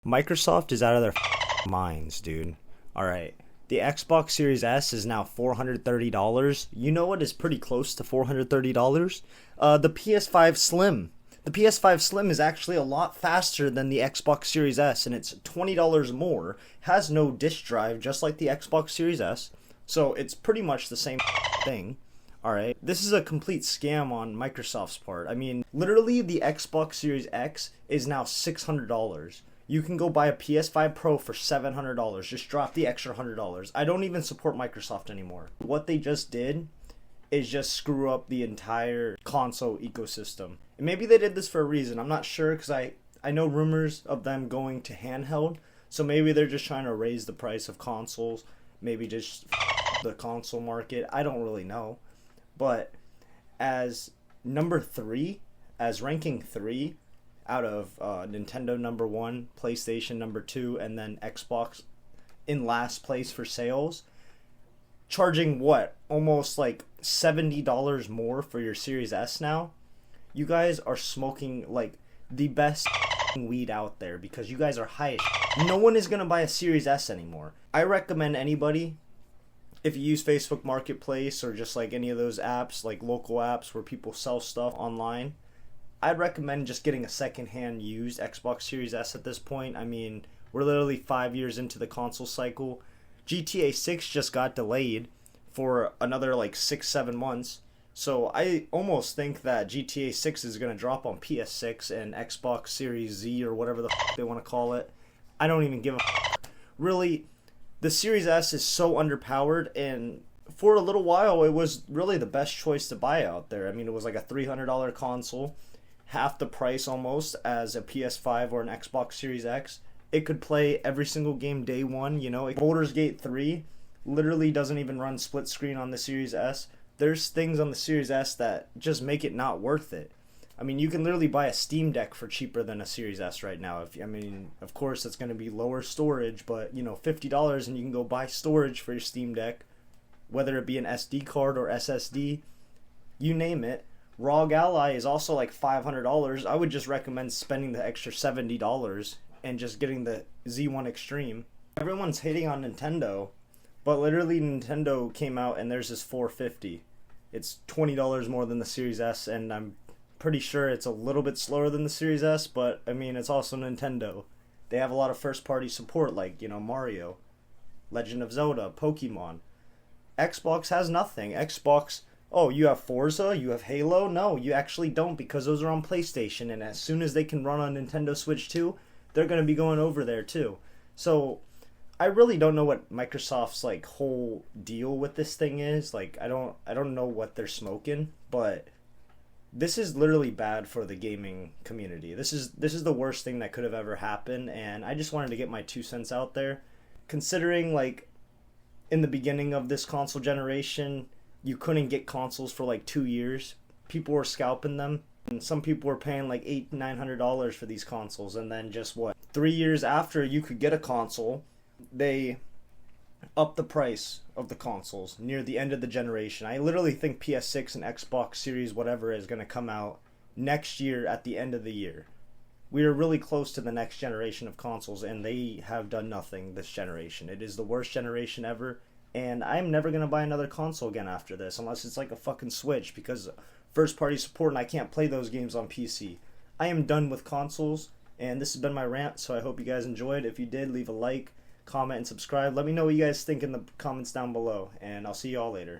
Microsoft is out of their minds, dude. Alright. The Xbox Series S is now $430. You know what is pretty close to $430? The PS5 Slim. The PS5 Slim is actually a lot faster than the Xbox Series S, and it's $20 more. Has no disk drive, just like the Xbox Series S. So it's pretty much the same thing. Alright, this is a complete scam on Microsoft's part. I mean, literally the Xbox Series X is now $600. You can go buy a PS5 Pro for $700. Just drop the extra $100. I don't even support Microsoft anymore. What they just did is just screw up the entire console ecosystem. And maybe they did this for a reason. I'm not sure because I know rumors of them going to handheld. So maybe they're just trying to raise the price of consoles. Maybe just the console market. I don't really know. But as number 3, as ranking 3, out of Nintendo number 1, PlayStation number 2, and then Xbox in last place for sales, charging what, almost like $70 more for your Series S now. You guys are smoking like the best weed out there because you guys are high as no one is gonna buy a Series S anymore. I recommend anybody, if you use Facebook Marketplace or just like any of those apps, like local apps where people sell stuff online, I'd recommend just getting a secondhand used Xbox Series S at this point. I mean, we're literally 5 years into the console cycle. GTA 6 just got delayed for another like 6-7 months. So I almost think that GTA 6 is going to drop on PS6 and Xbox Series Z or whatever the they want to call it. I don't even give a really, the Series S is so underpowered, and for a little while it was really the best choice to buy out there. I mean, it was like a $300 console, half the price almost as a PS5 or an Xbox Series X. It could play every single game day one, you know. Baldur's Gate 3 literally doesn't even run split screen on the Series S. There's things on the Series S that just make it not worth it. I mean, you can literally buy a Steam Deck for cheaper than a Series S right now. I mean, of course, it's going to be lower storage, but, you know, $50 and you can go buy storage for your Steam Deck, whether it be an SD card or SSD, you name it. ROG Ally is also like $500. I would just recommend spending the extra $70 and just getting the Z1 Extreme. Everyone's hating on Nintendo, but literally Nintendo came out and there's this $450. It's $20 more than the Series S, and I'm pretty sure it's a little bit slower than the Series S, but I mean, it's also Nintendo. They have a lot of first-party support like, you know, Mario, Legend of Zelda, Pokemon. Xbox has nothing. Xbox, oh, you have Forza, you have Halo? No, you actually don't, because those are on PlayStation, and as soon as they can run on Nintendo Switch 2, they're going to be going over there too. So I really don't know what Microsoft's like whole deal with this thing is. Like, I don't know what they're smoking, but this is literally bad for the gaming community. This is the worst thing that could have ever happened, and I just wanted to get my 2 cents out there. Considering like in the beginning of this console generation, you couldn't get consoles for like 2 years. People were scalping them, and some people were paying like $800-900 for these consoles, and then just what, 3 years after you could get a console, they upped the price of the consoles near the end of the generation. I literally think PS6 and Xbox Series whatever is going to come out next year at the end of the year. We are really close to the next generation of consoles, and they have done nothing this generation. It is the worst generation ever, and I'm never going to buy another console again after this unless it's like a fucking Switch, because first party support and I can't play those games on PC. I am done with consoles, and this has been my rant, so I hope you guys enjoyed. If you did, leave a like, comment, and subscribe. Let me know what you guys think in the comments down below, and I'll see you all later.